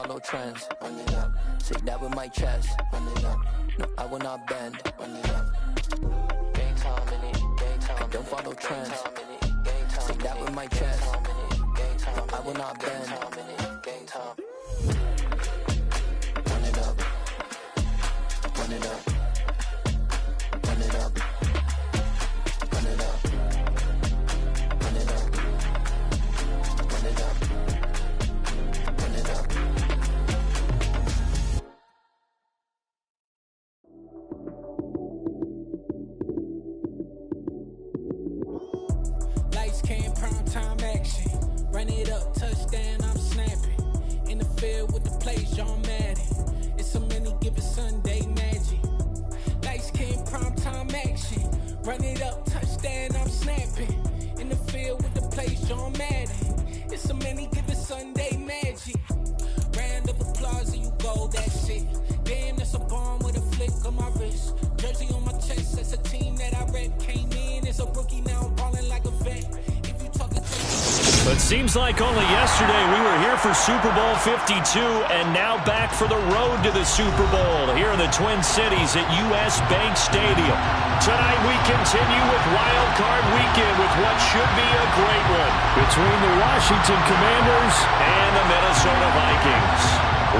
follow trends. Run it up. Say that with my chest. Run it up. No, I will not bend. Run it up. Gang time in it. Gang time. I don't follow trends. Say that with my chest. No, I will not bend. Gang time. Run it up. Run it up. Run it up. Run it up. Run it up. Run it up. Run it up. Lights came, prime time action. Run it up, touchdown, I'm snapping. In the field with the plays, John Madden. It's so many given Sunday magic. Lights came, prime time action. Run it up, touchdown, I'm snapping. In the field with the plays, John Madden. It's so many given Sunday magic. Round of applause and you go, that shit. Damn, that's a bomb with a flick on my wrist. Jersey on my chest, that's a team that I rep. Came in as a rookie, now I'm balling like a vet. If you talk But seems like only yesterday we were here for Super Bowl 52 and now back for the road to the Super Bowl here in the Twin Cities at US Bank Stadium. Tonight we continue with Wild Card Weekend with what should be a great one between the Washington Commanders and the Minnesota Vikings.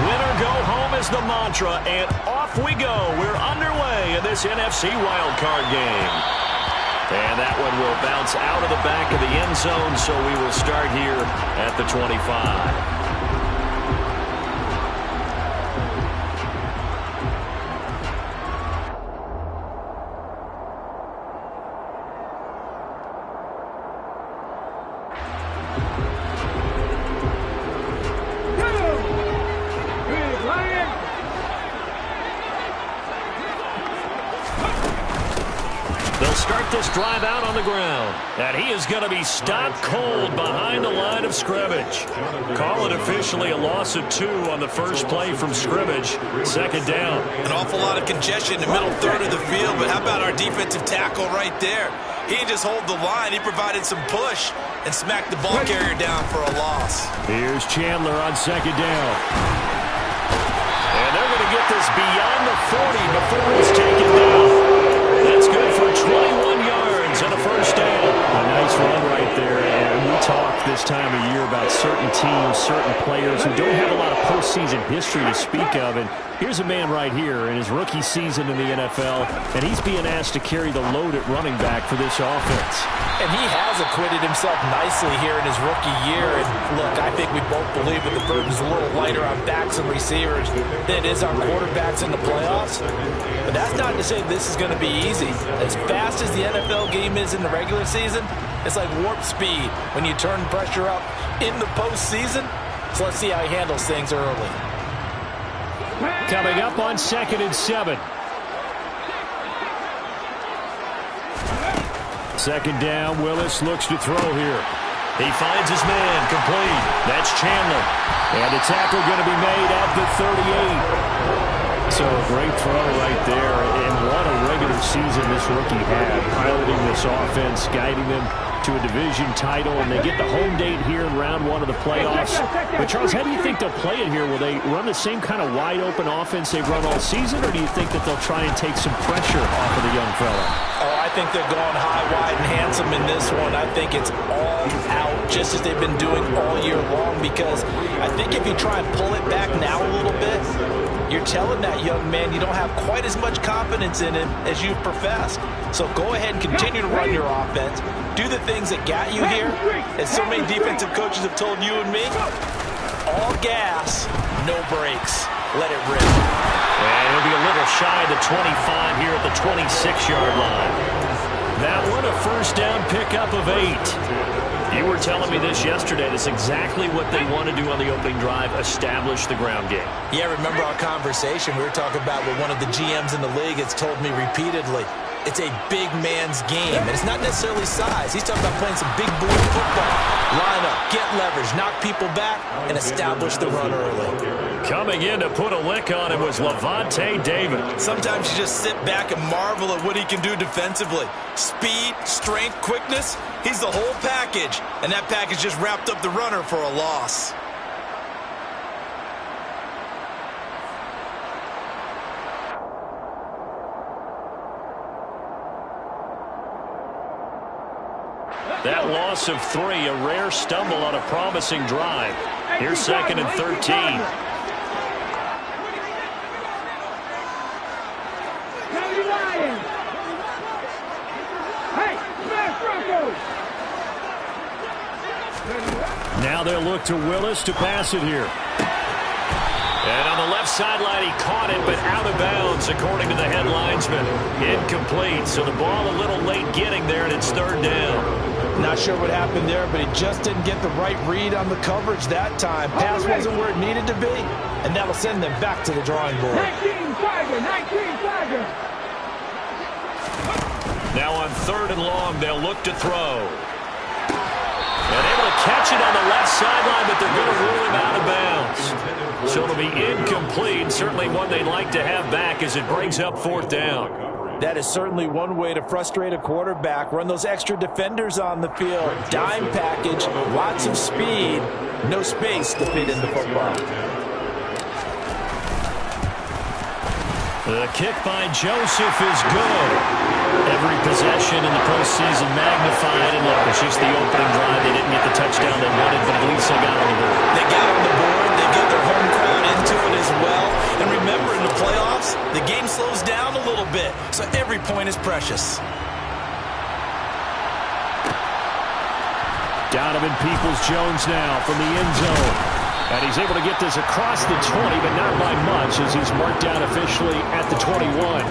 Win or go home is the mantra, and off we go. We're underway in this NFC Wild Card game. And that one will bounce out of the back of the end zone, so we will start here at the 25. Start this drive out on the ground. And he is going to be stopped cold behind the line of scrimmage. Call it officially a loss of 2 on the first play from scrimmage. Second down. An awful lot of congestion in the middle third of the field, but how about our defensive tackle right there? He didn't just hold the line. He provided some push and smacked the ball carrier down for a loss. Here's Chandler on second down. And they're going to get this beyond the 40 before it's taken down. That's good for 21 yards and a first down. A nice run right there. And we talk this time of year about certain teams, certain players who don't have a lot of postseason history to speak of. And here's a man right here in his rookie season in the NFL, and he's being asked to carry the load at running back for this offense. And he has acquitted himself nicely here in his rookie year. And look, I think we both believe that the burden's a little lighter on backs and receivers than it is on quarterbacks in the playoffs. But that's not to say this is going to be easy. As fast as the NFL game is in the regular season, it's like warp speed when you turn pressure up in the postseason. So let's see how he handles things early. Coming up on 2nd and 7. Second down, Willis looks to throw here. He finds his man, complete. That's Chandler. And the tackle going to be made at the 38. So a great throw right there. And what a regular season this rookie had. Piloting this offense, guiding them to a division title, and they get the home date here in round 1 of the playoffs. But Charles, how do you think they'll play it here? Will they run the same kind of wide-open offense they've run all season, or do you think that they'll try and take some pressure off of the young fella? Oh, I think they're going high, wide, and handsome in this one. I think it's all out, just as they've been doing all year long, because I think if you try and pull it back now a little bit, you're telling that young man you don't have quite as much confidence in him as you've professed. So go ahead and continue to run your offense. Do the things that got you here. As so many defensive coaches have told you and me, all gas, no brakes. Let it rip. And it'll be a little shy of the 25 here at the 26-yard line. That one, a first down pickup of 8. You were telling me this yesterday. That's exactly what they want to do on the opening drive, establish the ground game. Yeah, remember our conversation? We were talking about what one of the GMs in the league has told me repeatedly. It's a big man's game, and it's not necessarily size. He's talking about playing some big boy football. Line up, get leverage, knock people back, and establish the run early. Coming in to put a lick on him was Levante David. Sometimes you just sit back and marvel at what he can do defensively. Speed, strength, quickness, he's the whole package. And that package just wrapped up the runner for a loss. That loss of 3, a rare stumble on a promising drive. Here's 2nd and 13. Now they'll look to Willis to pass it here. And on the left sideline, he caught it, but out of bounds, according to the head linesman. Incomplete, so the ball a little late getting there, and it's 3rd down. Not sure what happened there, but he just didn't get the right read on the coverage that time. Pass wasn't where it needed to be, and that'll send them back to the drawing board. 19 Tiger. Now on 3rd and long, they'll look to throw. And able to catch it on the left sideline, but they're going to rule him out of bounds. So it'll be incomplete. Certainly one they'd like to have back as it brings up 4th down. That is certainly one way to frustrate a quarterback. Run those extra defenders on the field. Dime package, lots of speed, no space to fit in the football. The kick by Joseph is good. Every possession in the postseason magnified. And look, it's just the opening drive. They didn't get the touchdown they wanted, but at least they got on the board. They got on the board. They get their home crowd into it as well. And remember, in the playoffs, the game slows down a little bit, so every point is precious. Donovan Peoples-Jones now from the end zone. And he's able to get this across the 20, but not by much, as he's marked down officially at the 21.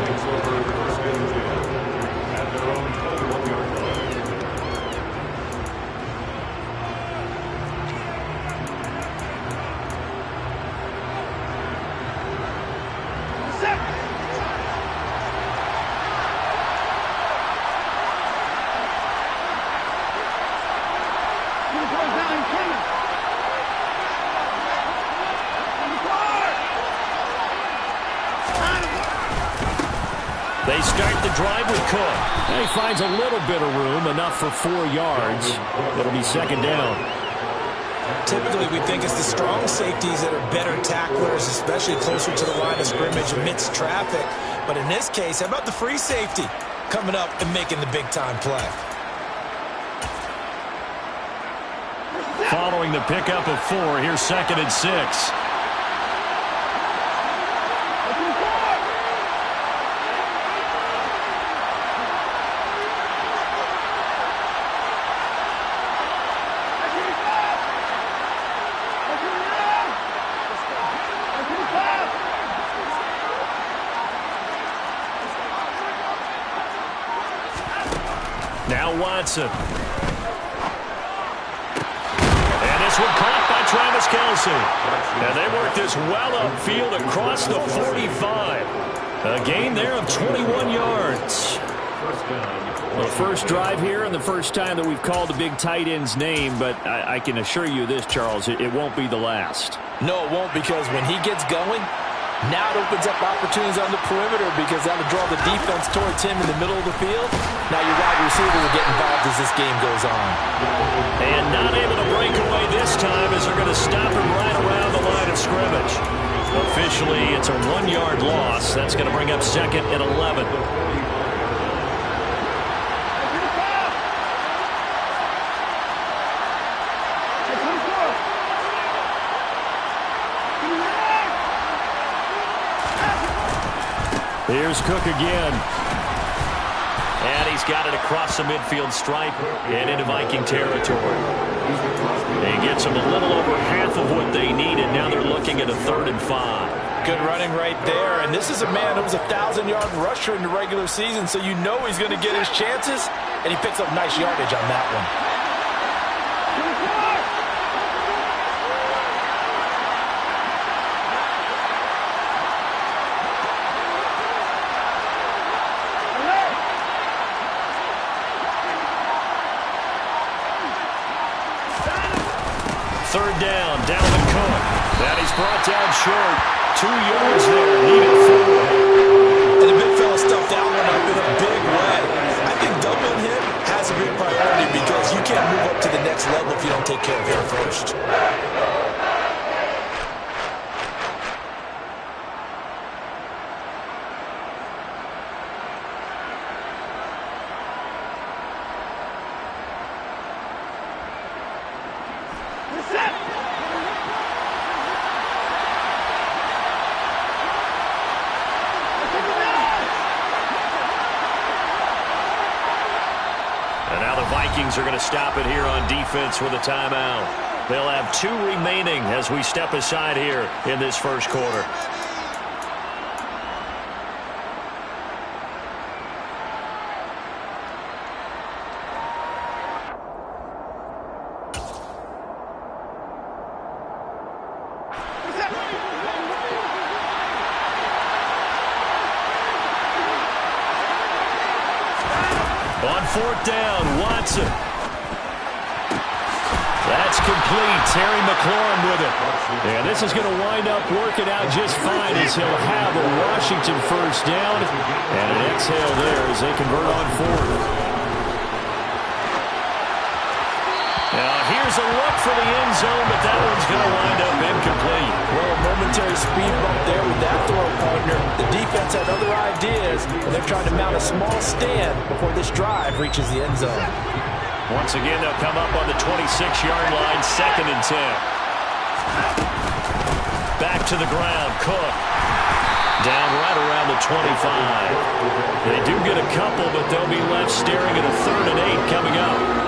They start the drive with Cook. And he finds a little bit of room, enough for 4 yards. It'll be 2nd down. Typically, we think it's the strong safeties that are better tacklers, especially closer to the line of scrimmage amidst traffic. But in this case, how about the free safety coming up and making the big-time play? Following the pickup of 4, here's 2nd and 6. Now Watson. And this one caught by Travis Kelce. And they work this well upfield across the 45. A gain there of 21 yards. The first drive here and the first time that we've called the big tight end's name, but I can assure you this, Charles, it won't be the last. No, it won't, because when he gets going, now it opens up opportunities on the perimeter, because that'll draw the defense towards him in the middle of the field. Now your wide receiver will get involved as this game goes on. And not able to break away this time, as they're going to stop him right around the line of scrimmage. Officially, it's a 1-yard loss. That's going to bring up 2nd and 11. Here's Cook again. And he's got it across the midfield stripe and into Viking territory. He gets them a little over half of what they needed. Now they're looking at a 3rd and 5. Good running right there. And this is a man who was a 1,000-yard rusher in the regular season, so you know he's going to get his chances. And he picks up nice yardage on that one. Third down, Dalvin Cook. That he's brought down short. 2 yards there, needed 4. And the big fella stuffed that one up in a big way. I think doubling him has a big priority, because you can't move up to the next level if you don't take care of him first. Vikings are going to stop it here on defense with a timeout. They'll have 2 remaining as we step aside here in this first quarter. On 4th down, Watson. That's complete. Terry McLaurin with it. And this is going to wind up working out just fine as he'll have a Washington first down. And an exhale there as they convert on 4th. Now here's a look for the end zone, but that one's going to wind up incomplete. Well, a momentary speed bump there with that throw partner. The defense had other ideas, and they're trying to mount a small stand before this drive reaches the end zone. Once again, they'll come up on the 26-yard line, 2nd and 10. Back to the ground, Cook. Down right around the 25. They do get a couple, but they'll be left staring at a 3rd and 8 coming up.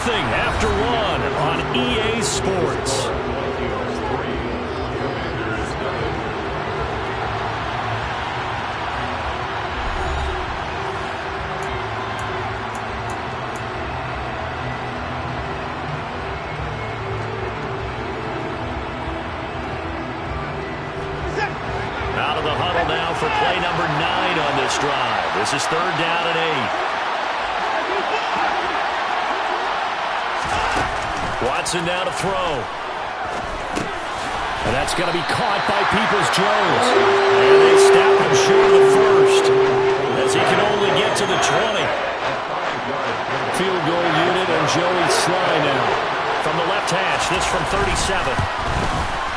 After 1 on EA Sports. Out of the huddle now for play number 9 on this drive. This is 3rd down and 8. Watson now to throw. And that's going to be caught by Peoples-Jones. And they stop him short of the first as he can only get to the 20. Field goal unit and Joey Sly now. From the left hash, this from 37.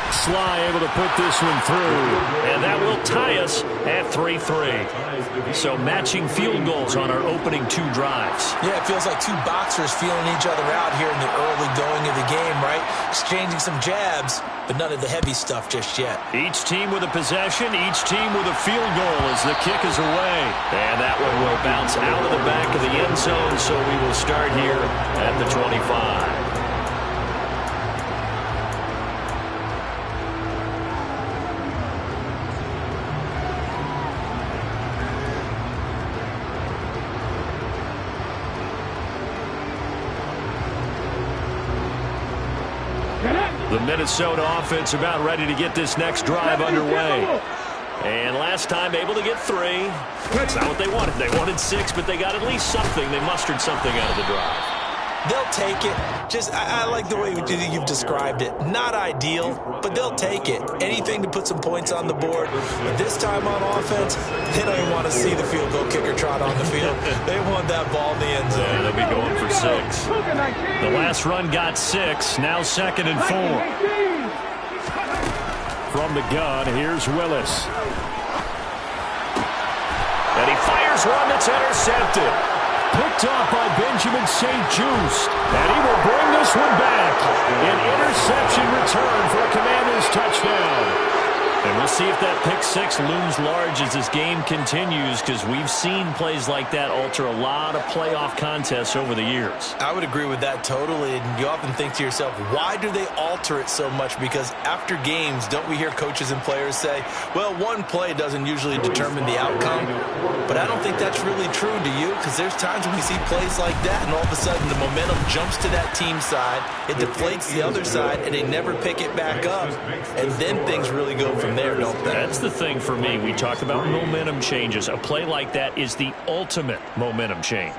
Sly able to put this one through. And that will tie us at 3-3. So matching field goals on our opening 2 drives. Yeah, it feels like 2 boxers feeling each other out here in the early going of the game, right? Exchanging some jabs, but none of the heavy stuff just yet. Each team with a possession, each team with a field goal as the kick is away. And that one will bounce out of the back of the end zone, so we will start here at the 25. The Minnesota offense about ready to get this next drive underway. And last time able to get 3. That's not what they wanted. They wanted 6, but they got at least something. They mustered something out of the drive. They'll take it. I like the way you've described it. Not ideal, but they'll take it. Anything to put some points on the board. But this time on offense, they don't even want to see the field goal kicker trot on the field. They want that ball in the end zone. Yeah, they'll be going for 6. The last run got 6. Now 2nd and 4. From the gun, here's Willis. And he fires one that's intercepted. Picked off by Benjamin St-Juste. And he will bring this one back. An interception return for a Commanders touchdown. And we'll see if that pick 6 looms large as this game continues, because we've seen plays like that alter a lot of playoff contests over the years. I would agree with that totally. And you often think to yourself, why do they alter it so much? Because after games, don't we hear coaches and players say, well, one play doesn't usually determine the outcome. But I don't think that's really true, do you? Because there's times when we see plays like that, and all of a sudden the momentum jumps to that team side, it deflates the other side, and they never pick it back up. And then things really go from there, don't they? That's the thing for me. We talk about momentum changes. A play like that is the ultimate momentum change.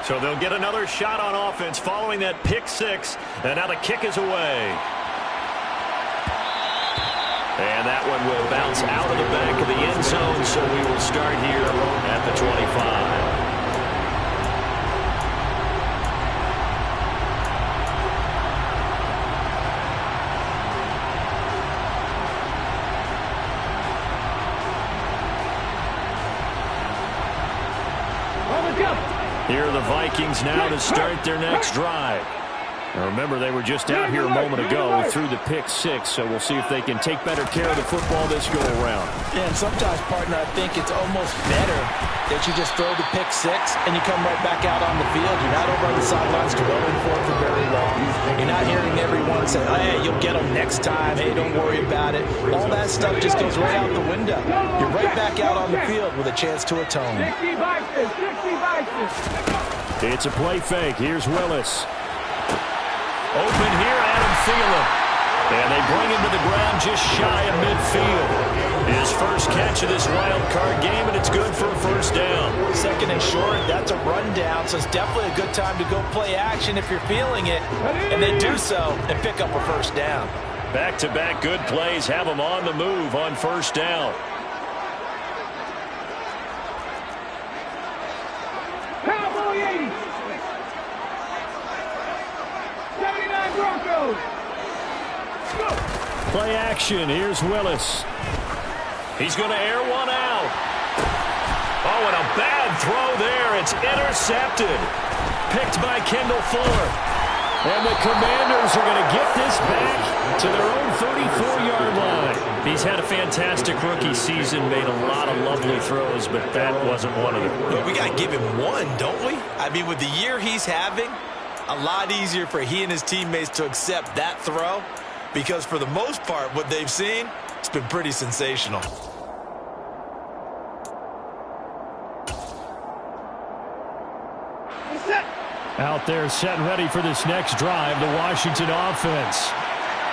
So they'll get another shot on offense following that pick six. And now the kick is away. And that one will bounce out of the back of the end zone, so we will start here at the 25. Here are the Vikings now to start their next drive. Now remember, they were just out here a moment ago through the pick six, so we'll see if they can take better care of the football this go-around. And sometimes, partner, I think it's almost better that you just throw the pick six and you come right back out on the field. You're not over on the sidelines dwelling for it for very long. You're not hearing everyone say, hey, you'll get them next time. Hey, don't worry about it. All that stuff just goes right out the window. You're right back out on the field with a chance to atone. It's a play fake. Here's Willis. Open here, Adam Thielen. And they bring him to the ground just shy of midfield. His first catch of this wild card game, and it's good for a first down. Second and short, that's a rundown, so it's definitely a good time to go play action if you're feeling it. And they do so and pick up a first down. Back-to-back good plays have them on the move on first down. Cowboy 80. 79 Broncos. Play action. Here's Willis. He's going to air one out. Oh, and a bad throw there. It's intercepted. Picked by Kendall Fuller. And the Commanders are going to get this back to their own 34-yard line. He's had a fantastic rookie season, made a lot of lovely throws, but that wasn't one of them. Well, we got to give him one, don't we? I mean, with the year he's having, a lot easier for he and his teammates to accept that throw, because for the most part, what they've seen, it's been pretty sensational. Out there set and ready for this next drive, the Washington offense.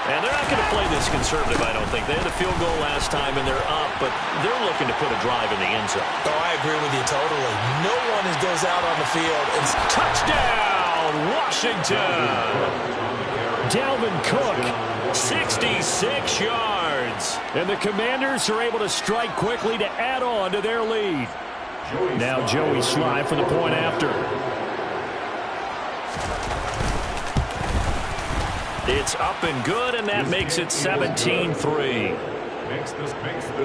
And they're not going to play this conservative, I don't think. They had a field goal last time, and they're up, but they're looking to put a drive in the end zone. Oh, I agree with you totally. No one goes out on the field and... Touchdown, Washington! Dalvin Cook, 66 yards. And the Commanders are able to strike quickly to add on to their lead. Now Joey Sly for the point after. It's up and good, and that makes it 17-3. Makes the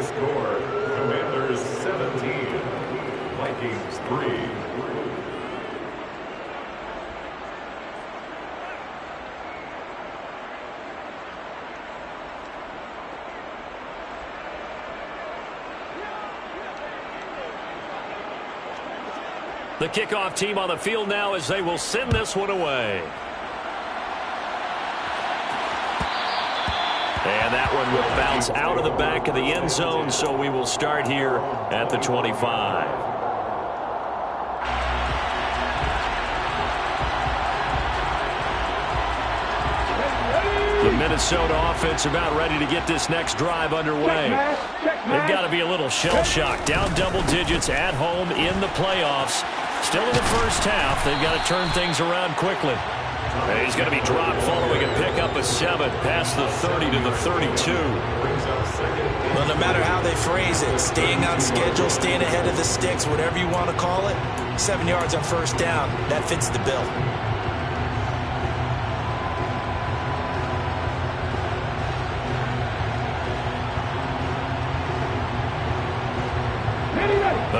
score. Commanders 17, Vikings 3. The kickoff team on the field now as they will send this one away. And that one will bounce out of the back of the end zone, so we will start here at the 25. The Minnesota offense about ready to get this next drive underway. They've got to be a little shell-shocked. Down double digits at home in the playoffs. Still in the first half. They've got to turn things around quickly. He's going to be dropped following a pickup of 7 past the 30 to the 32. Well, no matter how they phrase it, staying on schedule, staying ahead of the sticks, whatever you want to call it, 7 yards on first down, that fits the bill.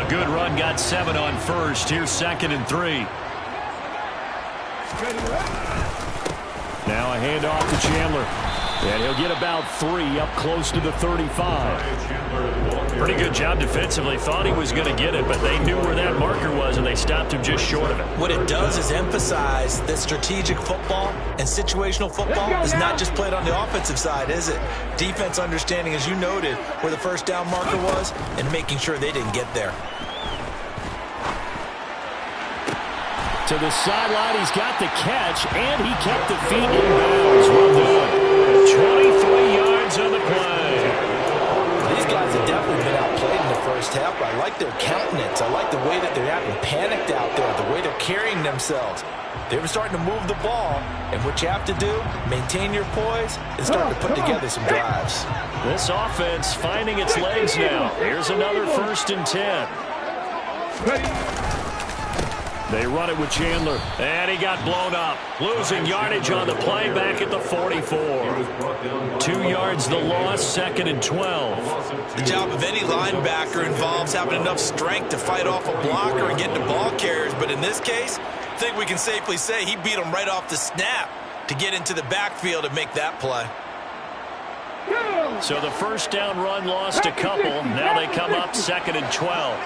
A good run got 7 on first. Here's 2nd and 3. Now a handoff to Chandler. And he'll get about 3 up close to the 35. Pretty good job defensively. Thought he was going to get it, but they knew where that marker was, and they stopped him just short of it. What it does is emphasize that strategic football and situational football is not just played on the offensive side, is it? Defense understanding, as you noted, where the first down marker was and making sure they didn't get there. To the sideline, he's got the catch, and he kept the feet in bounds. Well done. 23 yards on the play. These guys have definitely been outplayed in the first half, but I like their countenance. I like the way that they're acting panicked out there, the way they're carrying themselves. They were starting to move the ball, and what you have to do, maintain your poise and start to put together some drives. This offense finding its legs now. Here's another 1st and 10. They run it with Chandler, and he got blown up. Losing yardage on the play back at the 44. 2 yards the loss, 2nd and 12. The job of any linebacker involves having enough strength to fight off a blocker and get to ball carriers, but in this case, I think we can safely say he beat him right off the snap to get into the backfield and make that play. So the first down run lost a couple. Now they come up 2nd and 12.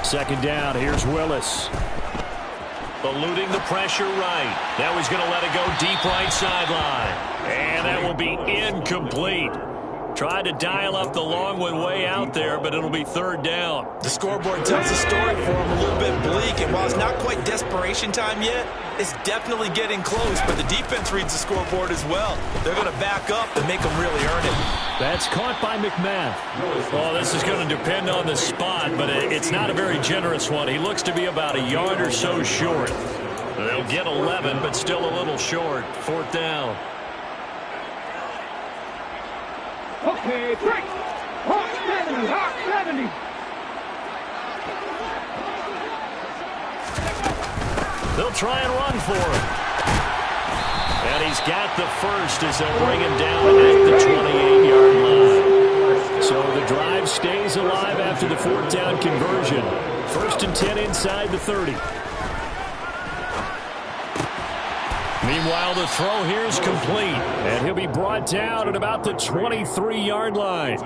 2nd down, here's Willis. Eluding the pressure right. Now he's going to let it go deep right sideline. And that will be incomplete. Tried to dial up the long one way out there, but it'll be 3rd down. The scoreboard tells the story for him a little bit bleak, and while it's not quite desperation time yet, it's definitely getting close, but the defense reads the scoreboard as well. They're going to back up and make them really earn it. That's caught by McMahon. Well, this is going to depend on the spot, but it's not a very generous one. He looks to be about a yard or so short. They'll get 11, but still a little short. 4th down. Okay, break. Hawk 70, Hawk 70. They'll try and run for him. And he's got the first as they'll bring him down at the 28-yard line. So the drive stays alive after the 4th down conversion. 1st and 10 inside the 30. Meanwhile, the throw here is complete, and he'll be brought down at about the 23-yard line.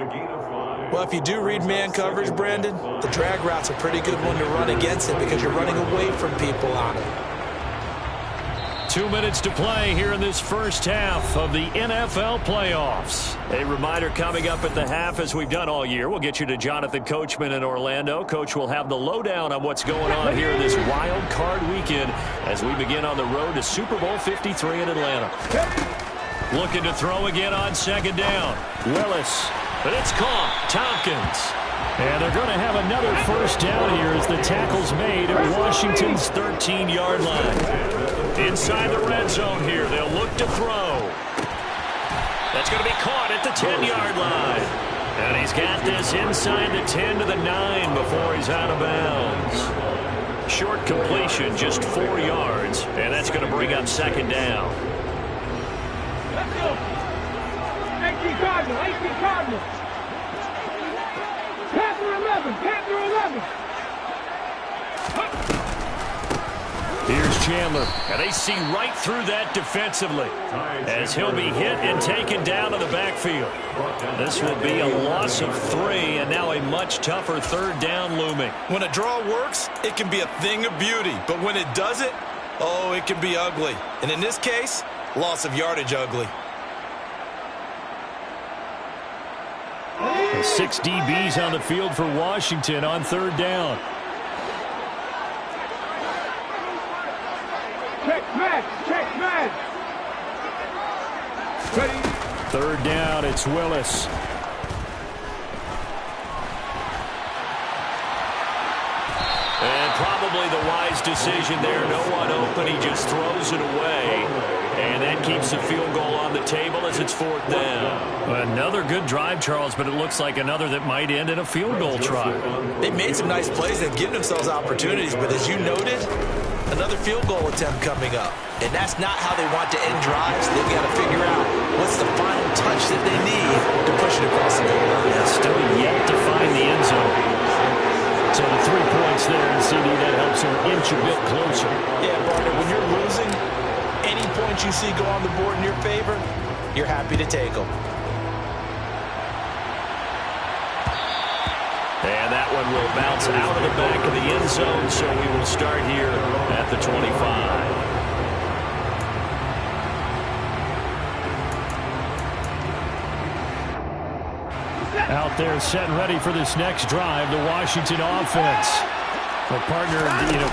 Well, if you do read man coverage, Brandon, the drag route's a pretty good one to run against it because you're running away from people on it. 2 minutes to play here in this first half of the NFL playoffs. A reminder coming up at the half, as we've done all year. We'll get you to Jonathan Coachman in Orlando. Coach will have the lowdown on what's going on here this wild card weekend as we begin on the road to Super Bowl 53 in Atlanta. Looking to throw again on 2nd down. Willis, but it's caught. Tompkins. And they're going to have another 1st down here as the tackle's made at Washington's 13-yard line. Inside the red zone here, they'll look to throw. That's going to be caught at the 10-yard line. And he's got this inside the 10 to the 9 before he's out of bounds. Short completion, just 4 yards, and that's going to bring up 2nd down. Let's go. 18 Cardinals. Panther 11, Panther 11. Here's Chandler, and they see right through that defensively as he'll be hit and taken down to the backfield. This will be a loss of 3, and now a much tougher 3rd down looming. When a draw works, it can be a thing of beauty, but when it doesn't, oh, it can be ugly. And in this case, loss of yardage ugly. 6 DBs on the field for Washington on 3rd down. Check match. Ready. 3rd down, it's Willis. And probably the wise decision there. No one open, he just throws it away. And that keeps the field goal on the table as it's 4th down. Another good drive, Charles, but it looks like another that might end in a field goal try. They've made some nice plays. They've given themselves opportunities, but as you noted, another field goal attempt coming up. And that's not how they want to end drives. They've got to figure out what's the final touch that they need to push it across the goal line. Yeah, still yet to find the end zone. So the 3 points there, and CD, that helps them inch a bit closer. Yeah, partner, when you're losing, any points you see go on the board in your favor, you're happy to take them. And that one will bounce out of the back of the end zone, so we will start here at the 25. Out there set and ready for this next drive, the Washington offense. Well, partner,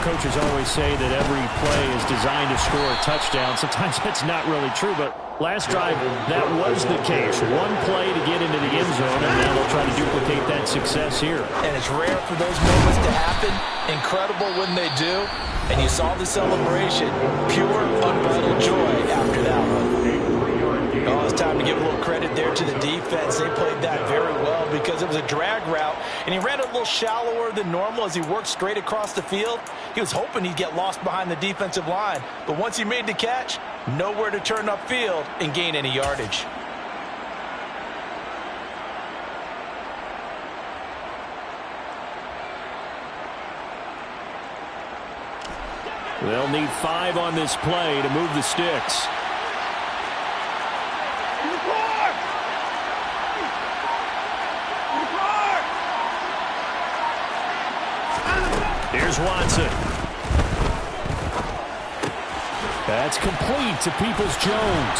coaches always say that every play is designed to score a touchdown. Sometimes that's not really true, but last drive, that was the case. One play to get into the end zone, and now they'll try to duplicate that success here. And it's rare for those moments to happen. Incredible when they do. And you saw the celebration. Pure, unbridled joy after that one. Oh, it's time to give a little credit there to the defense. They played that very well because it was a drag route, and he ran a little shallower than normal as he worked straight across the field. He was hoping he'd get lost behind the defensive line, but once he made the catch, nowhere to turn upfield and gain any yardage. They'll need 5 on this play to move the sticks. Here's Watson. That's complete to Peoples-Jones.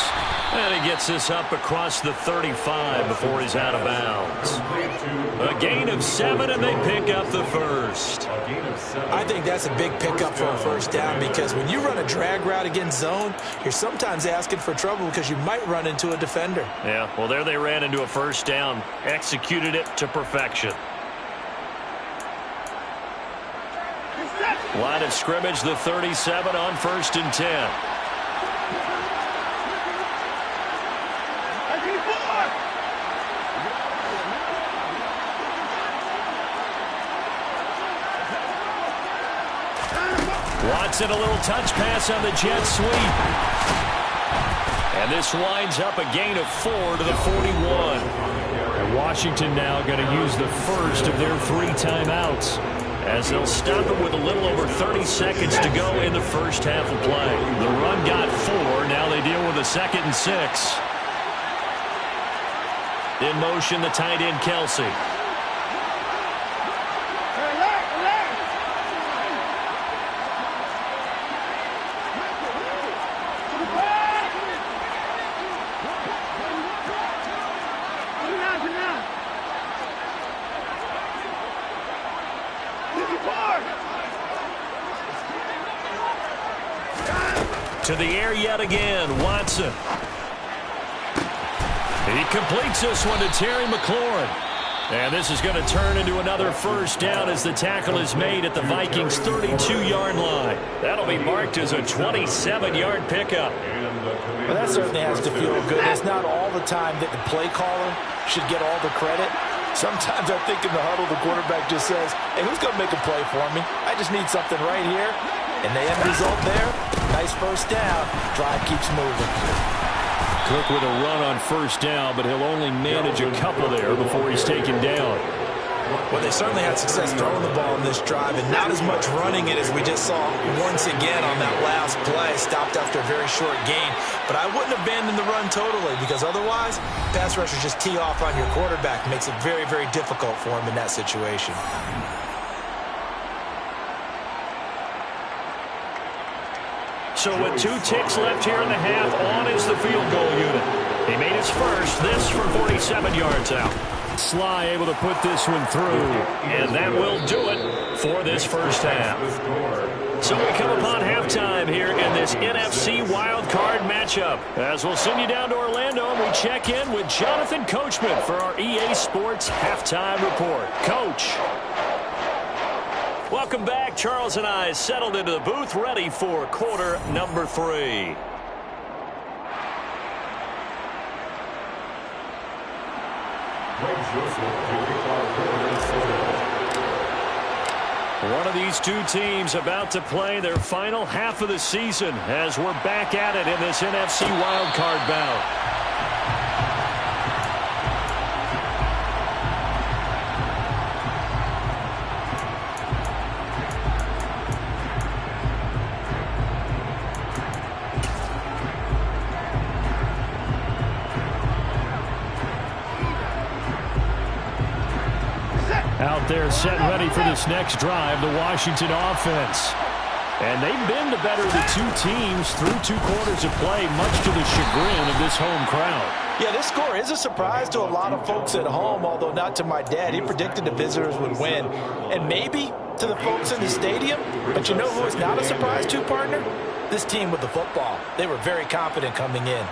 And he gets this up across the 35 before he's out of bounds. A gain of 7, and they pick up the first. I think that's a big pickup for a first down because when you run a drag route against zone, you're sometimes asking for trouble because you might run into a defender. Yeah, well, there they ran into a first down. Executed it to perfection. Line of scrimmage, the 37 on 1st and 10. Watson, a little touch pass on the jet sweep. And this winds up a gain of 4 to the 41. And Washington now going to use the first of their 3 timeouts, as they'll stop it with a little over 30 seconds to go in the first half of play. The run got 4. Now they deal with a 2nd and 6. In motion, the tight end, Kelsey. To the air yet again, Watson. He completes this one to Terry McLaurin. And this is going to turn into another first down as the tackle is made at the Vikings' 32-yard line. That'll be marked as a 27-yard pickup. Well, that certainly has to feel good. It's not all the time that the play caller should get all the credit. Sometimes I think in the huddle, the quarterback just says, hey, who's going to make a play for me? I just need something right here. And the end result there, nice first down. Drive keeps moving. Cook with a run on first down, but he'll only manage a couple there before he's taken down. Well, they certainly had success throwing the ball in this drive, and not as much running it as we just saw once again on that last play. Stopped after a very short gain. But I wouldn't abandon the run totally, because otherwise, pass rushers just tee off on your quarterback. Makes it very, very difficult for him in that situation. So with 2 ticks left here in the half, on is the field goal unit. He made his first, this from 47 yards out. Sly able to put this one through, and that will do it for this first half. So we come upon halftime here in this NFC wildcard matchup, as we'll send you down to Orlando and we check in with Jonathan Coachman for our EA Sports Halftime Report. Coach. Welcome back. Charles and I settled into the booth, ready for quarter number 3. One of these 2 teams about to play their final half of the season as we're back at it in this NFC wildcard bout. Out there set ready for this next drive, the Washington offense. And they've been the better of the 2 teams through 2 quarters of play, much to the chagrin of this home crowd. Yeah, this score is a surprise to a lot of folks at home, although not to my dad. He predicted the visitors would win. And maybe to the folks in the stadium. But you know who is not a surprise to, partner? This team with the football. They were very confident coming in.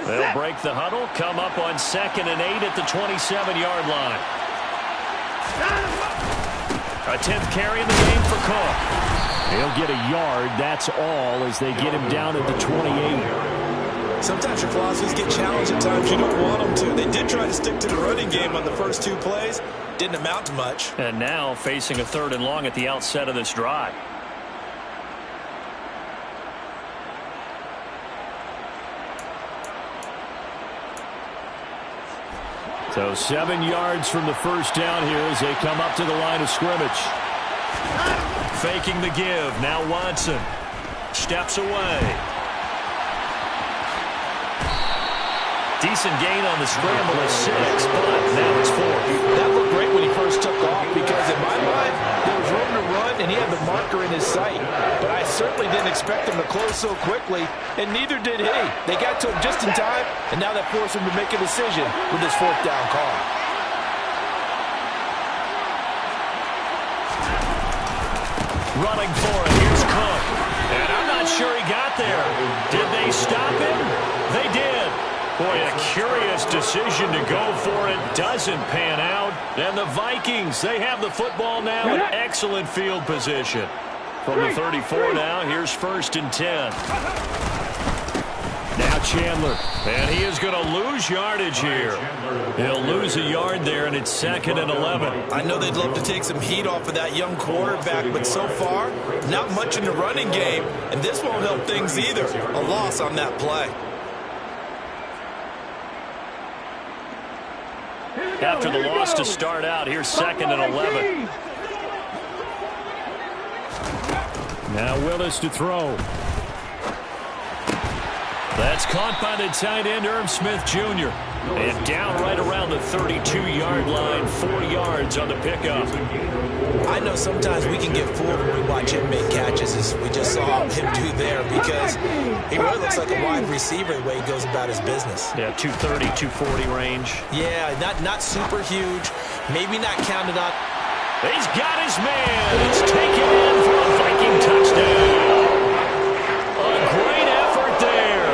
They'll break the huddle, come up on 2nd and 8 at the 27-yard line. A 10th carry in the game for Cook. He'll get a yard, that's all, as they get him down at the 28. Sometimes your philosophies get challenged at times you don't want them to. They did try to stick to the running game on the first 2 plays. Didn't amount to much. And now facing a 3rd and long at the outset of this drive. So 7 yards from the first down here as they come up to the line of scrimmage. Faking the give. Now Watson steps away. Decent gain on the scramble of 6, but now it's 4. That looked great when he first took off because in my mind, there was room to run and he had the marker in his sight. But I certainly didn't expect him to close so quickly, and neither did he. They got to him just in time, and now that forced him to make a decision with his 4th down call. Running for it. Here's Cook. And I'm not sure he got there. Did they stop him? They did. Boy, a curious decision to go for it. Doesn't pan out. And the Vikings, they have the football now in excellent field position. From the 34 now, here's 1st and 10. Now Chandler. And he is going to lose yardage here. He'll lose a yard there, and it's 2nd and 11. I know they'd love to take some heat off of that young quarterback, but so far, not much in the running game, and this won't help things either. A loss on that play. After the loss to start out, here's 2nd and 11. Now Willis to throw. That's caught by the tight end, Irv Smith Jr. And down right around the 32-yard line, 4 yards on the pickup. I know sometimes we can get fooled when we watch him make catches, as we just saw him do there, because he really looks like a wide receiver the way he goes about his business. Yeah, 230, 240 range. Yeah, not super huge, maybe not counted on. He's got his man. It's taken in for a Viking touchdown. A great effort there.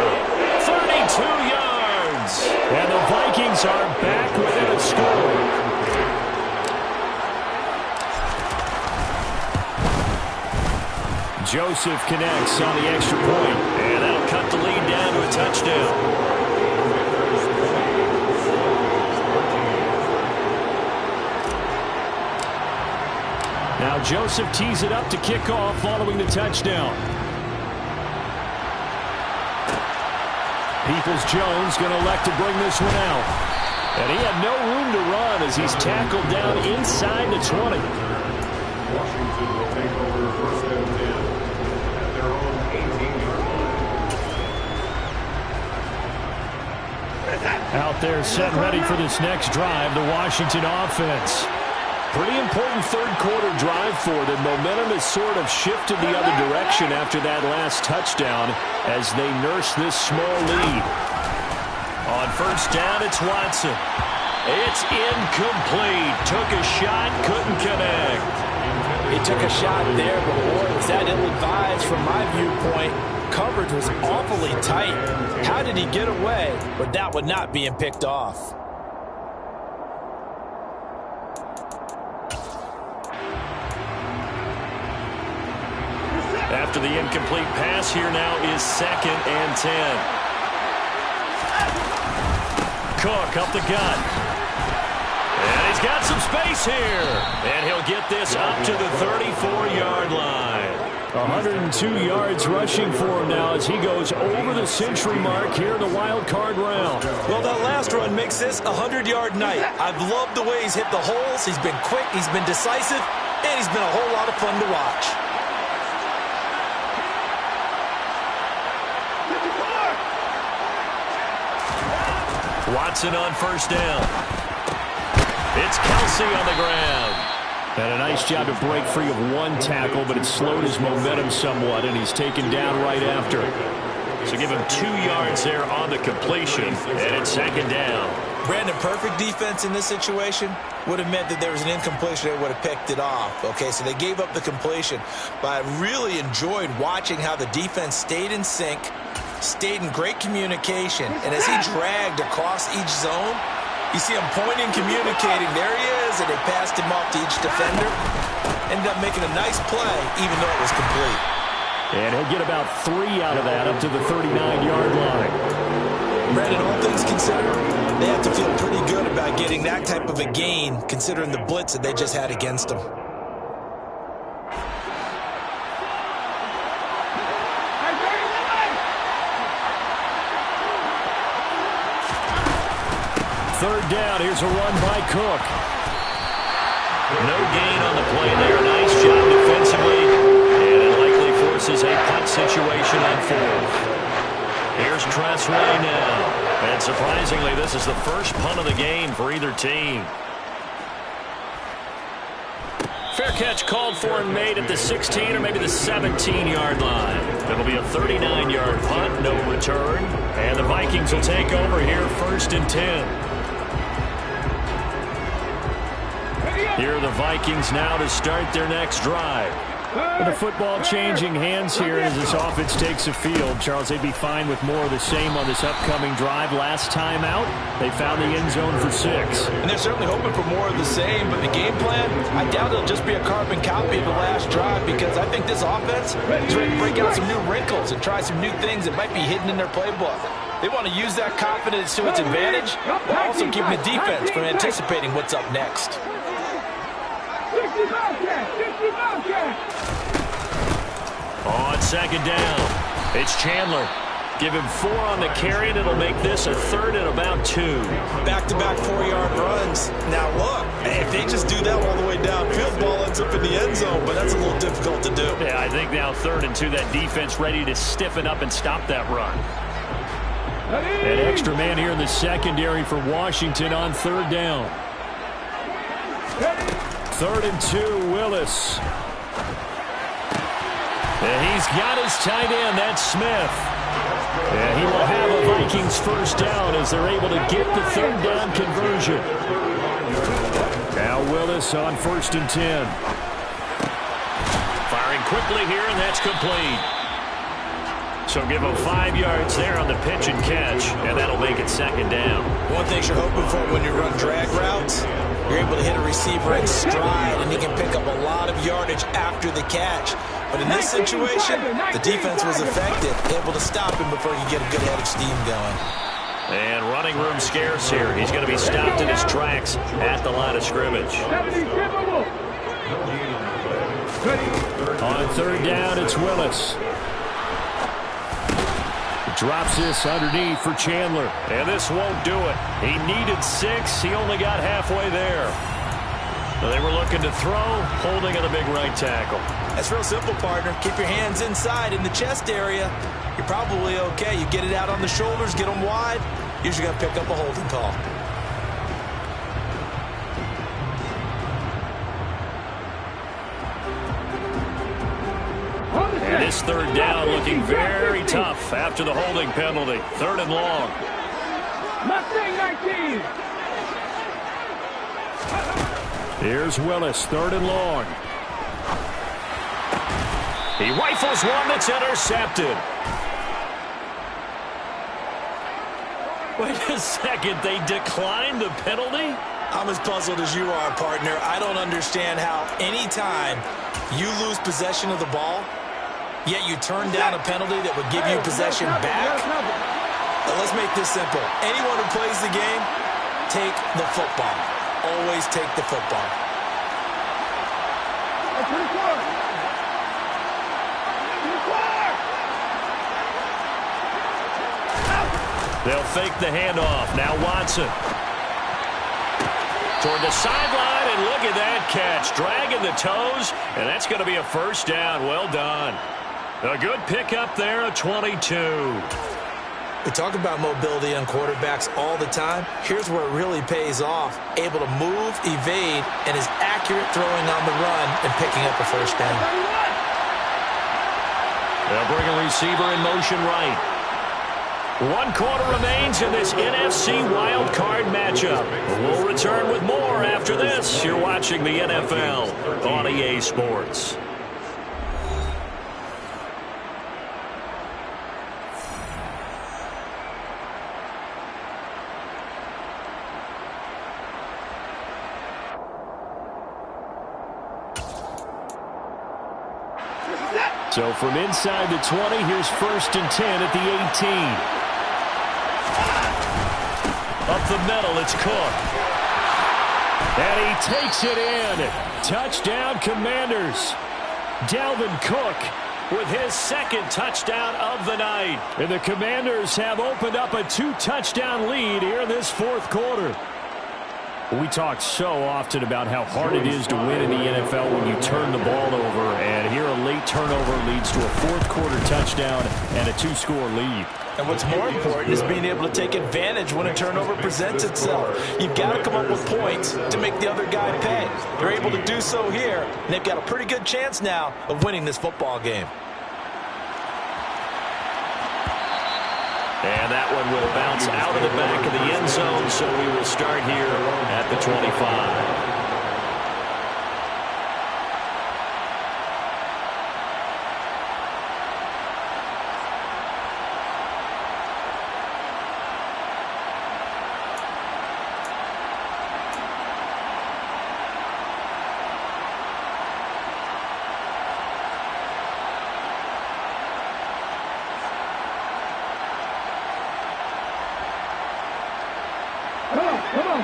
32 yards. And the Vikings are back within a score. Joseph connects on the extra point, and that'll cut the lead down to a touchdown. Now Joseph tees it up to kick off following the touchdown. Peoples-Jones going to elect to bring this one out. And he had no room to run as he's tackled down inside the 20. Washington will take over 1st and 10 at their own 18-yard line. Out there set and ready for this next drive, the Washington offense. Pretty important third-quarter drive for them. Momentum has sort of shifted the other direction after that last touchdown as they nurse this small lead. On 1st down, it's Watson. It's incomplete. Took a shot, couldn't connect. He took a shot there, but boy, was that ill-advised from my viewpoint. Coverage was awfully tight. How did he get away with that one not being picked off? After the incomplete pass, here now is 2nd and 10. Cook up the gut. And he's got some space here. And he'll get this up to the 34-yard line. 102 yards rushing for him now as he goes over the century mark here in the wild card round. Well, that last run makes this a 100-yard night. I've loved the way he's hit the holes. He's been quick, he's been decisive, and he's been a whole lot of fun to watch. Watson on 1st down. It's Kelsey on the ground. And a nice job to break free of one tackle, but it slowed his momentum somewhat, and he's taken down right after. So give him 2 yards there on the completion, and it's second down. Brandon, perfect defense in this situation would have meant that there was an incompletion that would have picked it off. Okay, so they gave up the completion, but I really enjoyed watching how the defense stayed in sync, stayed in great communication, and as he dragged across each zone, you see him pointing, communicating. There he is, and they passed him off to each defender. Ended up making a nice play, even though it was complete. And he'll get about 3 out of that up to the 39-yard line. Brandon, all things considered, they have to feel pretty good about getting that type of a gain, considering the blitz that they just had against them. Third down, here's a run by Cook. No gain on the play there. Nice job defensively. And it likely forces a punt situation on fourth. Here's Tressway now. And surprisingly, this is the first punt of the game for either team. Fair catch called for and made at the 16 or maybe the 17-yard line. It'll be a 39-yard punt, no return. And the Vikings will take over here, 1st and 10. Here are the Vikings now to start their next drive. With the football changing hands here as this offense takes the field. Charles, they'd be fine with more of the same on this upcoming drive. Last time out, they found the end zone for 6. And they're certainly hoping for more of the same, but the game plan, I doubt it'll just be a carbon copy of the last drive, because I think this offense is ready to break out some new wrinkles and try some new things that might be hidden in their playbook. They want to use that confidence to its advantage, while also keeping the defense from anticipating what's up next. On second down, it's Chandler. Give him 4 on the carry, and it'll make this a 3rd and about 2. Back-to-back 4-yard runs. Now look, if they just do that all the way downfield, ball ends up in the end zone, but that's a little difficult to do. Yeah, I think now 3rd and 2, that defense ready to stiffen up and stop that run. An extra man here in the secondary for Washington on 3rd down. 3rd and 2, Willis. And he's got his tight end, that's Smith. And he will have a Vikings first down as they're able to get the 3rd down conversion. Now Willis on 1st and 10. Firing quickly here, and that's complete. So give him 5 yards there on the pitch and catch, and that'll make it 2nd down. One thing you're hoping for when you run drag routes, you're able to hit a receiver in stride, and he can pick up a lot of yardage after the catch. But in this situation, the defense was effective, able to stop him before he could get a good head of steam going. And running room scarce here. He's going to be stopped in his tracks at the line of scrimmage. On 3rd down, it's Willis. Drops this underneath for Chandler. And this won't do it. He needed 6. He only got halfway there. They were looking to throw, holding on a big right tackle. That's real simple, partner. Keep your hands inside in the chest area. You're probably okay. You get it out on the shoulders, get them wide. Usually going to pick up a holding call. And this 3rd down looking very tough after the holding penalty. 3rd and long. Mustang 19. Here's Willis, 3rd and long. He rifles one that's intercepted. Wait a second, they declined the penalty? I'm as puzzled as you are, partner. I don't understand how any time you lose possession of the ball, yet you turn down a penalty that would give you possession back. Now, let's make this simple. Anyone who plays the game, take the football. Always take the football. They'll fake the handoff. Now Watson. Toward the sideline, and look at that catch. Dragging the toes, and that's going to be a first down. Well done. A good pickup there, a 22. We talk about mobility on quarterbacks all the time. Here's where it really pays off. Able to move, evade, and is accurate throwing on the run and picking up a first down. They'll bring a receiver in motion right. 1 quarter remains in this NFC Wild Card matchup. We'll return with more after this. You're watching the NFL on EA Sports. So from inside the 20, here's 1st and 10 at the 18. Up the middle, it's Cook. And he takes it in. Touchdown, Commanders. Dalvin Cook with his 2nd touchdown of the night. And the Commanders have opened up a 2-touchdown lead here in this 4th quarter. We talk so often about how hard it is to win in the NFL when you turn the ball over. And here a late turnover leads to a 4th quarter touchdown and a 2-score lead. And what's more important is being able to take advantage when a turnover presents itself. You've got to come up with points to make the other guy pay. They're able to do so here, and they've got a pretty good chance now of winning this football game. And that one will bounce out of the back of the end zone, so we will start here at the 25.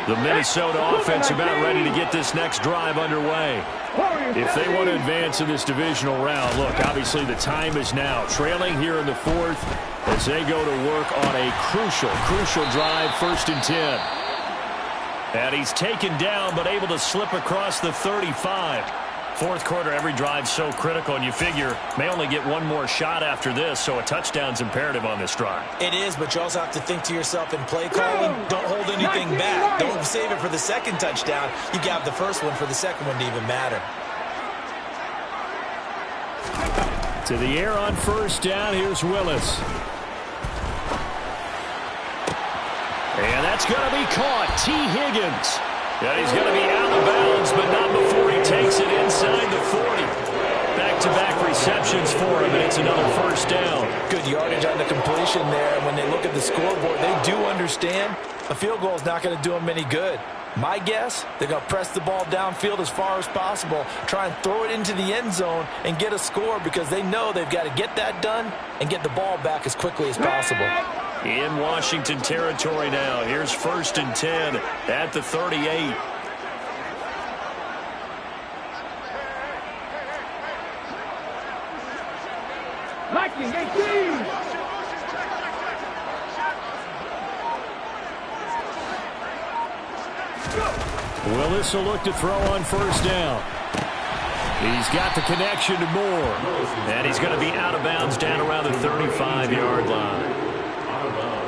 The Minnesota offense about ready to get this next drive underway. If they want to advance in this divisional round, look, obviously the time is now. Trailing here in the 4th as they go to work on a crucial drive, 1st and 10. And he's taken down but able to slip across the 35. 4th quarter, every drive so critical, and you figure may only get one more shot after this, so a touchdown's imperative on this drive. It is, but you also have to think to yourself in play calling, don't hold anything back. Don't save it for the 2nd touchdown. You got the 1st one for the 2nd one to even matter. To the air on 1st down, here's Willis. And that's going to be caught. T. Higgins. And he's going to be out of bounds, but not before he takes it inside the 40. Back-to-back receptions for him, and it's another 1st down. Good yardage on the completion there. When they look at the scoreboard, they do understand a field goal is not going to do them any good. My guess, they're going to press the ball downfield as far as possible, try and throw it into the end zone and get a score because they know they've got to get that done and get the ball back as quickly as possible. In Washington territory now. Here's 1st and 10 at the 38. Vikings 18. Willis will look to throw on 1st down. He's got the connection to Moore. And he's going to be out of bounds down around the 35-yard line.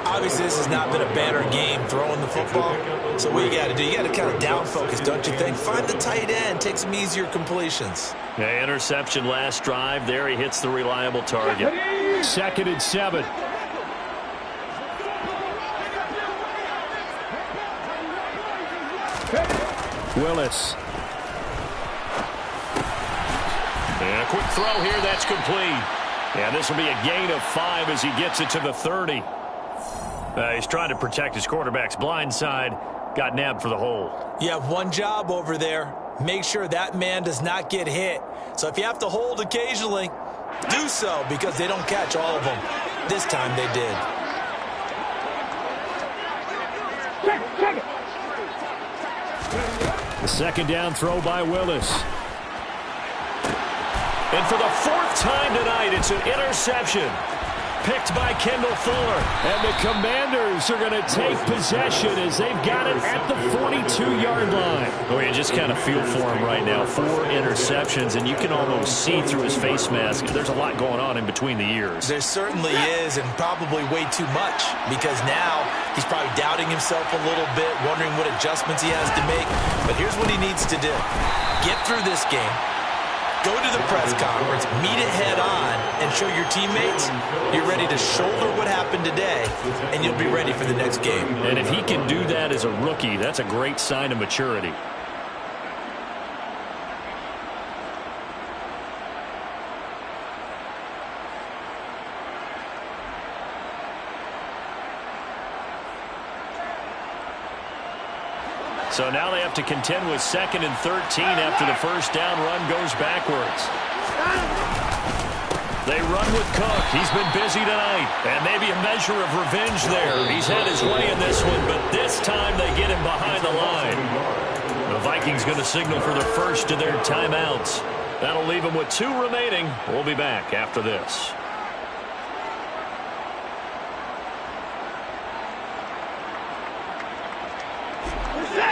Obviously, this has not been a banner game throwing the football. So what you got to do, you got to kind of down focus, don't you think? Find the tight end, take some easier completions. Yeah, interception last drive. There he hits the reliable target. 2nd and 7. Willis. And a quick throw here, that's complete. And this will be a gain of 5 as he gets it to the 30. He's trying to protect his quarterback's blind side. Got nabbed for the hold. You have one job over there. Make sure that man does not get hit. So if you have to hold occasionally, do so because they don't catch all of them. This time they did. Check it. The 2nd down throw by Willis. And for the 4th time tonight, it's an interception. picked by Kendall Fuller. And the Commanders are going to take possession as they've got it at the 42-yard line. Oh, you just kind of feel for him right now. 4 interceptions, and you can almost see through his face mask. There's a lot going on in between the ears. There certainly is, and probably way too much, because now he's probably doubting himself a little bit, wondering what adjustments he has to make. But here's what he needs to do. Get through this game. Go to the press conference, meet it head on, and show your teammates you're ready to shoulder what happened today, and you'll be ready for the next game. And if he can do that as a rookie, that's a great sign of maturity. So now they have to contend with 2nd and 13 after the first down run goes backwards. They run with Cook. He's been busy tonight. And maybe a measure of revenge there. He's had his way in this one, but this time they get him behind the line. The Vikings going to signal for the first of their timeouts. That'll leave them with 2 remaining. We'll be back after this.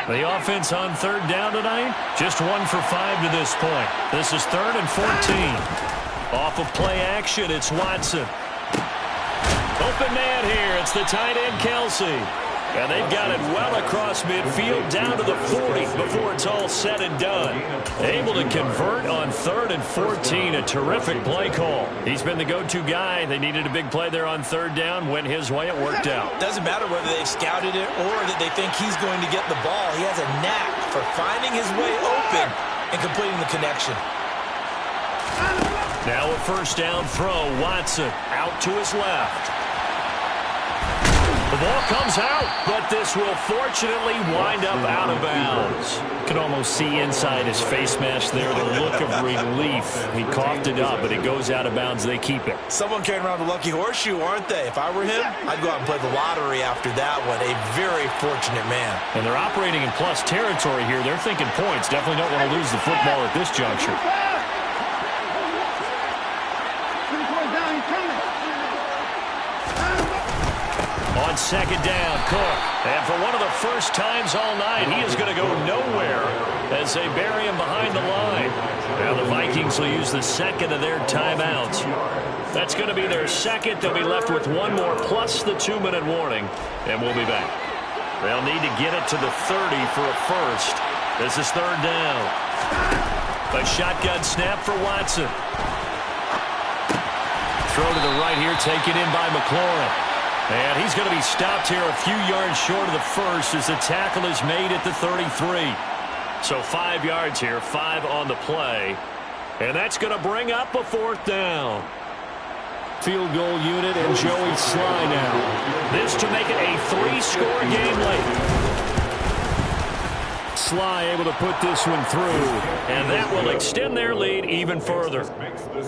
The offense on 3rd down tonight, just 1 for 5 to this point. This is 3rd and 14. Off of play action, it's Watson. Open man here, it's the tight end Kelsey. And they've got it well across midfield down to the 40 before it's all said and done. Able to convert on 3rd and 14, a terrific play call. He's been the go-to guy. They needed a big play there on 3rd down. Went his way, it worked out. Doesn't matter whether they've scouted it or that they think he's going to get the ball. He has a knack for finding his way open and completing the connection. Now a first down throw. Watson out to his left. The ball comes out, but this will fortunately wind up out of bounds. You can almost see inside his face mask there the look of relief. He coughed it up, but it goes out of bounds. They keep it. Someone carrying around a lucky horseshoe, aren't they? If I were him, I'd go out and play the lottery after that one. A very fortunate man. And they're operating in plus territory here. They're thinking points. Definitely don't want to lose the football at this juncture. On 2nd down, Cook. And for one of the first times all night, he is going to go nowhere as they bury him behind the line. Now the Vikings will use the 2nd of their timeouts. That's going to be their 2nd. They'll be left with 1 more plus the 2-minute warning, and we'll be back. They'll need to get it to the 30 for a first. This is 3rd down. A shotgun snap for Watson. Throw to the right here, taken in by McLaurin. And he's going to be stopped here a few yards short of the first as the tackle is made at the 33. So 5 yards here, 5 on the play. And that's going to bring up a 4th down. Field goal unit and Joey Sly now. This to make it a 3-score game late. Sly able to put this one through, and that will extend their lead even further.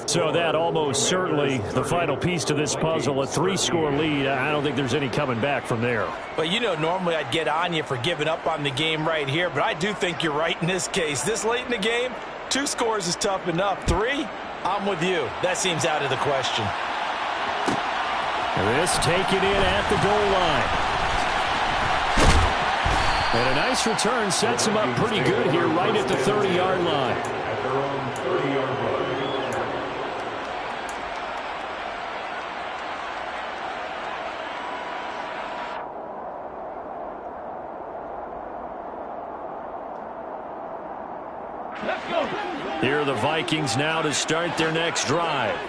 So that almost certainly the final piece to this puzzle, a 3-score lead. I don't think there's any coming back from there. Well, you know, normally I'd get on you for giving up on the game right here, but I do think you're right in this case. This late in the game, 2 scores is tough enough. 3, I'm with you. That seems out of the question. This taken in at the goal line. And a nice return sets him up pretty good here right at the 30-yard line. At their own 30-yard line. Let's go. Here are the Vikings now to start their next drive.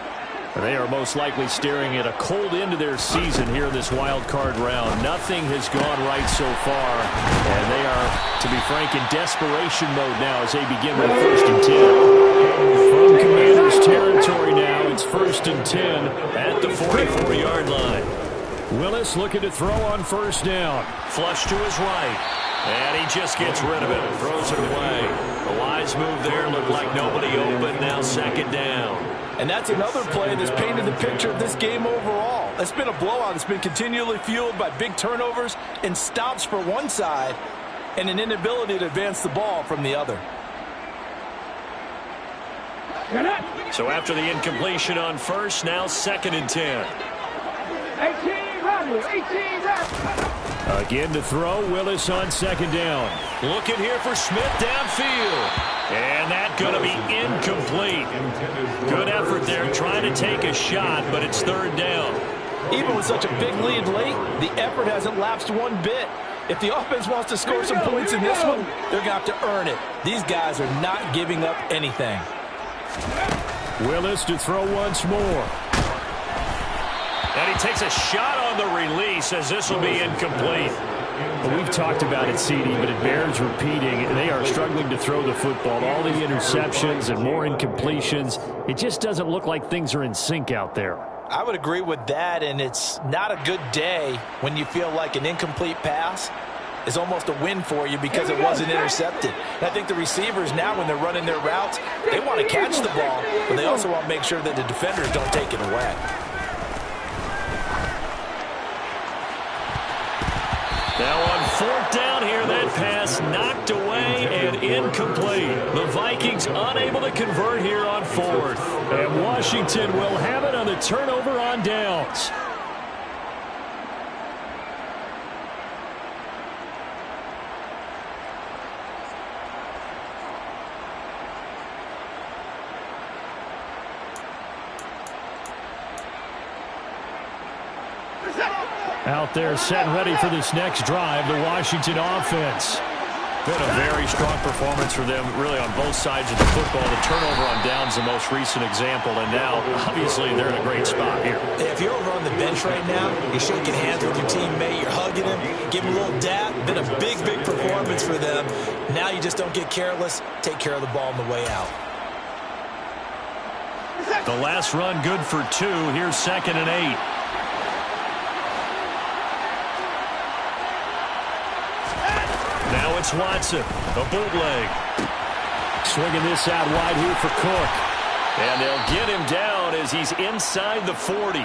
They are most likely staring at a cold end to their season here in this wild card round. Nothing has gone right so far, and they are, to be frank, in desperation mode now as they begin with 1st and 10. From Commanders territory now, it's 1st and 10 at the 44-yard line. Willis looking to throw on 1st down. Flush to his right, and he just gets rid of it, throws it away. A wise move there, looked like nobody open, now 2nd down. And that's another play that's painted the picture of this game overall. It's been a blowout. It's been continually fueled by big turnovers and stops for one side and an inability to advance the ball from the other. So after the incompletion on 1st, now 2nd and 10. Again to throw, Willis on second down. Looking here for Smith downfield. And that's going to be incomplete. Good effort there trying to take a shot, but it's third down. Even with such a big lead late, the effort hasn't lapsed one bit. If the offense wants to score some points in this one, they're going to have to earn it. These guys are not giving up anything. Willis to throw once more. And he takes a shot on the release as this will be incomplete. Well, we've talked about it, CD, but it bears repeating. They are struggling to throw the football. All the interceptions and more incompletions. It just doesn't look like things are in sync out there. I would agree with that, and it's not a good day when you feel like an incomplete pass is almost a win for you because it wasn't intercepted. And I think the receivers now, when they're running their routes, they want to catch the ball, but they also want to make sure that the defenders don't take it away. Now on fourth down here, that pass knocked away and incomplete. The Vikings unable to convert here on fourth. And Washington will have it on the turnover on downs. Out there set and ready for this next drive, the Washington offense. Been a very strong performance for them, really, on both sides of the football. The turnover on downs, the most recent example, and now, obviously, they're in a great spot here. If you're over on the bench right now, you're shaking hands with your teammate, you're hugging him, giving him a little dap. Been a big, big performance for them. Now you just don't get careless. Take care of the ball on the way out. The last run good for 2. Here's 2nd and 8. Now it's Watson, a bootleg. Swinging this out wide here for Cook. And they'll get him down as he's inside the 40.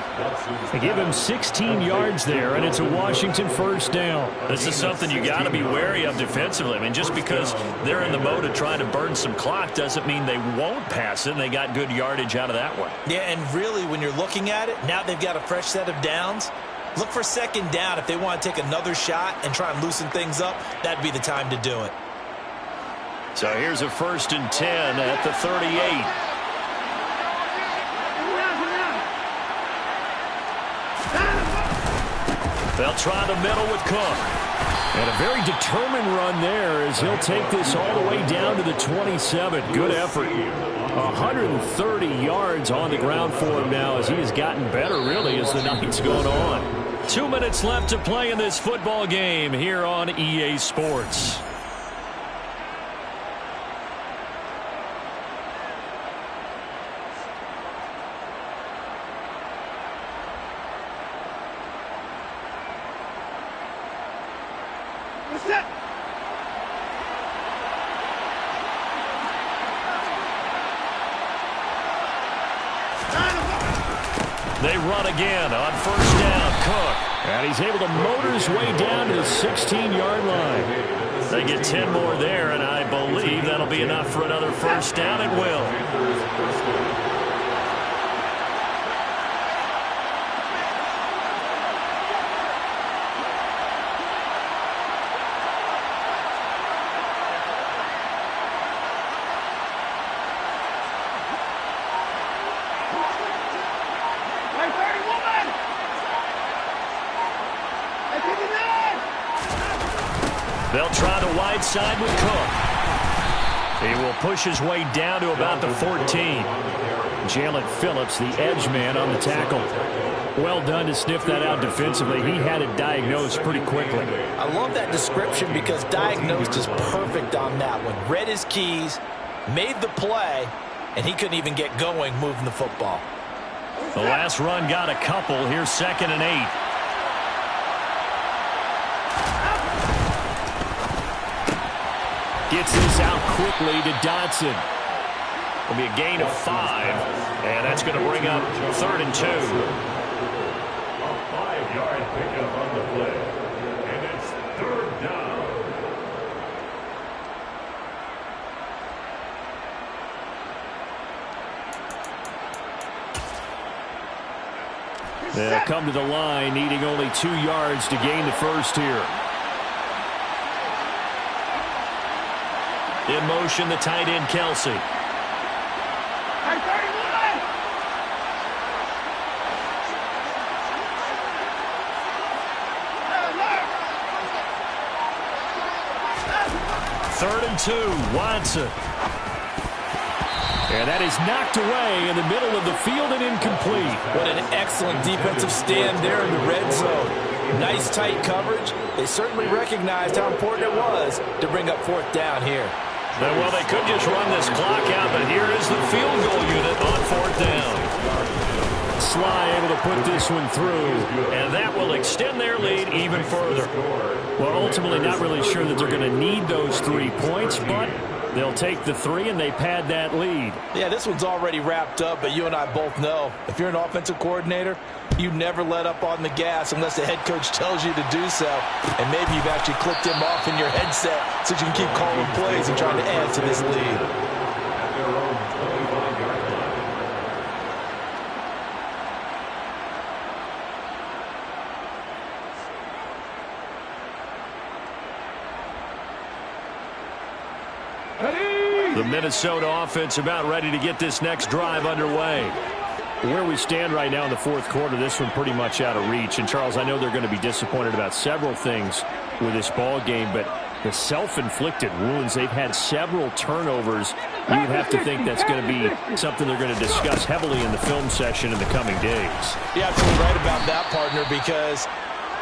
They give him 16 yards there, and it's a Washington first down. This is something you got to be wary of defensively. I mean, just because they're in the mode of trying to burn some clock doesn't mean they won't pass it, and they got good yardage out of that one. Yeah, and really, when you're looking at it, now they've got a fresh set of downs. Look for second down. If they want to take another shot and try and loosen things up, that'd be the time to do it. So here's a 1st and 10 at the 38. They'll try the middle with Cook. And a very determined run there as he'll take this all the way down to the 27. Good effort. 130 yards on the ground for him now as he has gotten better, really, as the night's going on. 2 minutes left to play in this football game here on EA Sports. They run again on 1st down, Cook. And he's able to motor his way down to the 16-yard line. They get 10 more there, and I believe that'll be enough for another 1st down. It will. They'll try the wide side with Cook. He will push his way down to about the 14. Jalen Phillips, the edge man, on the tackle. Well done to sniff that out defensively. He had it diagnosed pretty quickly. I love that description because diagnosed is perfect on that one. Read his keys, made the play, and he couldn't even get going moving the football. The last run got a couple. Here's 2nd and 8. Gets this out quickly to Dotson. Will be a gain of 5, and that's going to bring up 3rd and 2. A 5-yard pickup on the play, and it's 3rd down. They'll come to the line, needing only 2 yards to gain the first here. In motion, the tight end, Kelsey. Third and 2, Watson. And that is knocked away in the middle of the field and incomplete. What an excellent defensive stand there in the red zone. Nice tight coverage. They certainly recognized how important it was to bring up fourth down here. Well, they could just run this clock out, but here is the field goal unit on fourth down. Sly able to put this one through, and that will extend their lead even further. Well, ultimately not really sure that they're going to need those 3 points, but they'll take the 3 and they pad that lead. Yeah, this one's already wrapped up, but you and I both know if you're an offensive coordinator, you never let up on the gas unless the head coach tells you to do so. And maybe you've actually clicked him off in your headset so you can keep calling plays and trying to add to this lead. The Minnesota offense about ready to get this next drive underway. Where we stand right now in the fourth quarter, this one pretty much out of reach. And, Charles, I know they're going to be disappointed about several things with this ball game, but the self-inflicted wounds, they've had several turnovers. You'd have to think that's going to be something they're going to discuss heavily in the film session in the coming days. You're absolutely right about that, partner, because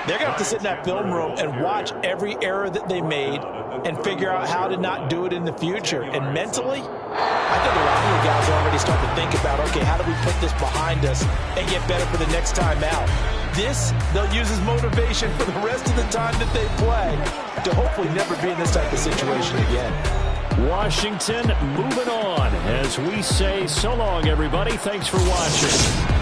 they're going to have to sit in that film room and watch every error that they made and figure out how to not do it in the future. And mentally, I think a lot of the guys are already starting to think about, okay, how do we put this behind us and get better for the next time out? This, they'll use as motivation for the rest of the time that they play to hopefully never be in this type of situation again. Washington moving on as we say so long, everybody. Thanks for watching.